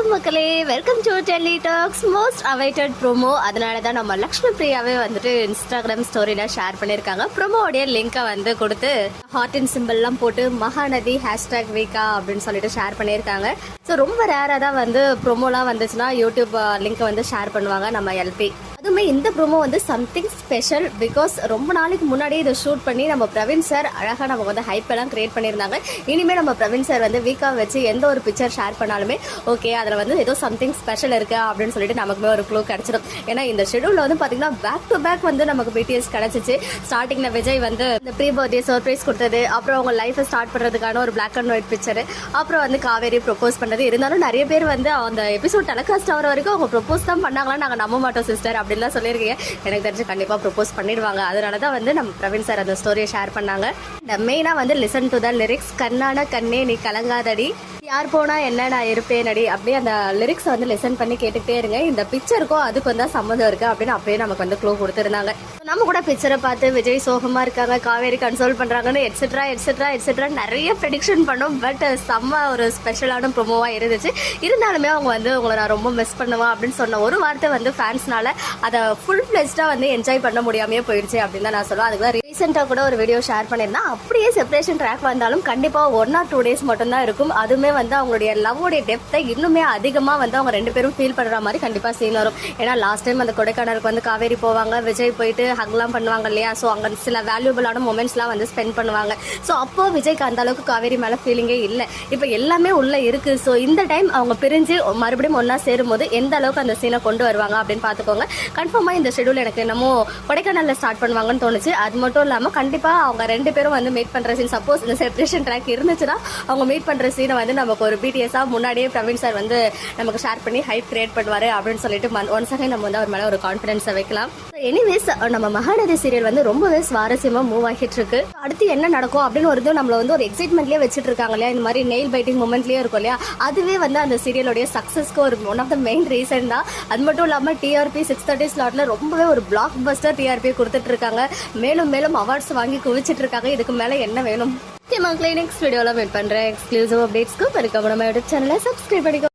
வணக்கம் மக்களே, welcome to Delhi talks. Most awaited promo. அதனால தான் நம்ம லக்ஷ்மி பிரியாவே வந்துட்டு இன்ஸ்டாகிராம் ஸ்டோரியில ஷேர் பண்ணியிருக்காங்க. ப்ரோமோடைய லிங்கை வந்து கொடுத்து ஹார்ட் அண்ட் சிம்பிள்லாம் போட்டு மகாநதி ஹேஷ்டாக் வீக்கா அப்படின்னு சொல்லிட்டு ஷேர் பண்ணியிருக்காங்க. ஸோ ரொம்ப ரேராக தான் வந்து ப்ரோமோலாம் வந்துச்சுன்னா யூடியூப் லிங்கை வந்து ஷேர் பண்ணுவாங்க நம்ம எல்பி. அதுவுமே இந்த ப்ரோமோ வந்து சம்திங் ஸ்பெஷல். பிகாஸ் ரொம்ப நாளைக்கு முன்னாடியே இதை ஷூட் பண்ணி நம்ம பிரவீன் சார் அழகாக நம்ம வந்து ஹைப் எல்லாம் கிரியேட் பண்ணியிருந்தாங்க. இனிமேல் நம்ம பிரவீன் சார் வந்து வீக்கா வச்சு எந்த ஒரு பிக்சர் ஷேர் பண்ணாலுமே ஓகே அதில் வந்து ஏதோ சம்திங் ஸ்பெஷல் இருக்கு அப்படின்னு சொல்லிட்டு நமக்குமே ஒரு க்ளூ கிடைச்சிடும். ஏன்னா இந்த ஷெடியூலில் வந்து பார்த்தீங்கன்னா பேக் டு பேக் வந்து நமக்கு பிடிஎஸ் கிடைச்சிச்சு. ஸ்டார்டிங்கில் விஜய் வந்து இந்த ப்ரீ பர்த்டே சர்ப்ரைஸ் கொடுத்தது, அப்புறம் அவங்க லைஃபை ஸ்டார்ட் பண்ணுறதுக்கான ஒரு பிளாக் அண்ட் ஒயிட் பிக்சர், அப்புறம் வந்து காவேரி ப்ரொப்போஸ் பண்ணது. இருந்தாலும் நிறைய பேர் வந்து அந்த எபிசோட் டெலிகாஸ்ட் ஆகிற வரைக்கும் அவங்க ப்ரொப்போஸ் தான் பண்ணாங்களா, நாங்கள் நம்ப மாட்டோம் சிஸ்டர் அப்படின்லாம் சொல்லியிருக்கீங்க. எனக்கு தெரிஞ்சு கண்டிப்பாக ப்ரொப்போஸ் பண்ணிடுவாங்க. அதனால தான் வந்து நம்ம பிரவீன் சார் அந்த ஸ்டோரியை ஷேர் பண்ணாங்க. இந்த மெயினாக வந்து லிசன் டு த லிரிக்ஸ். கண்ணான கண்ணே நீ கலங்காதடி, யார் போனா என்ன நான் இருப்பேன் அடி, அப்படியே அந்த லிரிக்ஸை வந்து லிசன் பண்ணி கேட்டுக்கிட்டே இருங்க. இந்த பிக்சருக்கும் அதுக்கு வந்து சம்மந்தம் இருக்கு அப்படின்னு அப்படியே நமக்கு வந்து க்ளூ கொடுத்துருந்தாங்க. நம்ம கூட பிக்சரை பார்த்து விஜய் சோகமா இருக்காங்க, காவேரி கன்சோல் பண்றாங்கன்னு எட்ஸெட்ரா எட்ஸெட்ரா எட்ஸெட்ரா நிறைய ப்ரெடிக்ஷன் பண்ணோம். பட் செம்ம ஒரு ஸ்பெஷலான ப்ரோமோவா இருந்துச்சு. இருந்தாலுமே அவங்க வந்து உங்களை நான் ரொம்ப மிஸ் பண்ணுவேன் அப்படின்னு சொன்ன ஒரு வார்த்தை வந்து ஃபேன்ஸ்னால அதை ஃபுல் ஃபிளெஜ்டா வந்து என்ஜாய் பண்ண முடியாமே போயிடுச்சு அப்படின்னு தான் நான் சொல்லுவேன். அதுக்கு தான் ரீசெண்டாக கூட ஒரு வீடியோ ஷேர் பண்ணியிருந்தேன். அப்படியே செப்பரேஷன் ட்ராக் வந்தாலும் கண்டிப்பாக 1 or 2 days மட்டும்தான் இருக்கும். அதுமே வந்து அவங்களுடைய லவ்வோடைய டெப்த்தை இன்னுமே அதிகமாக வந்து அவங்க ரெண்டு பேரும் ஃபீல் பண்ணுற மாதிரி கண்டிப்பாக சீன் வரும். ஏன்னா லாஸ்ட் டைம் அந்த கொடைக்கானலுக்கு வந்து காவேரி போவாங்க, விஜய் போயிட்டு ஹக்லாம் பண்ணுவாங்க இல்லையா. ஸோ அங்கே சில வேல்யூபிளான மொமெண்ட்ஸ்லாம் வந்து ஸ்பெண்ட் பண்ணுவாங்க. ஸோ அப்போ விஜய்க்கு அந்த அளவுக்கு காவேரி மேலே ஃபீலிங்கே இல்லை. இப்போ எல்லாமே உள்ளே இருக்குது. ஸோ இந்த டைம் அவங்க பிரிஞ்சு மறுபடியும் ஒன்றா சேரும்போது எந்த அளவுக்கு அந்த சீனை கொண்டு வருவாங்க அப்படின்னு பார்த்துக்கோங்க. கன்ஃபார்மாக இந்த ஷெடியூல் எனக்கு என்னமோ கொடைக்கானலில் ஸ்டார்ட் பண்ணுவாங்கன்னு தோணுச்சு. அது மட்டும் இல்லாமல் கண்டிப்பாக அவங்க ரெண்டு பேரும் வந்து மீட் பண்ணுற சீன், சப்போஸ் இந்த செப்பரேஷன் ட்ராக் இருந்துச்சுன்னா அவங்க மீட் பண்ணுற சீனை வந்து நமக்கு ஒரு பிடிஎஸ்ஸாக முன்னாடியே பிரவீன் சார் வந்து நமக்கு ஷேர் பண்ணி ஹைப் கிரியேட் பண்ணுவார் அப்படின்னு சொல்லிட்டு ஒன்ஸ் அகைன் நம்ம வந்து அவர் மேலே ஒரு கான்ஃபிடன்ஸை வைக்கலாம். எனிவேஸ் நம்ம மகாநதி சீரியல் வந்து ரொம்பவே சுவாரஸ்யமாக மூவ் ஆகிட்டு இருக்கு. அடுத்து என்ன நடக்கும் அப்படின்னு ஒரு நம்மளை வந்து ஒரு எக்ஸைட்மெண்ட்லேயே வச்சுட்டு இருக்காங்க இல்லையா. இந்த மாதிரி நெயில் பைட்டிங் மூமெண்ட்லேயே இருக்கும் இல்லையா. அதுவே வந்து அந்த சீரியலோடைய சக்ஸஸ்க்கு ஒரு one of the main reason தான். அது மட்டும் இல்லாமல் டிஆர்பி 6:30 ஸ்லாட்ல ரொம்பவே ஒரு பிளாக் பஸ்டர் டிஆர்பி கொடுத்துட்டு இருக்காங்க. மேலும் மேலும் அவார்ட்ஸ் வாங்கி குவிச்சிட்டு இருக்காங்க. இதுக்கு மேலே என்ன வேணும்? நெக்ஸ்ட் வீடியோவில் வெயிட் பண்ணுறேன். எக்ஸ்க்ளூசிவ் அப்டேட்ஸ்க்கு மறக்காம நம்ம யூடியூப் சேனலை சப்ஸ்கிரைப் பண்ணிக்கோ.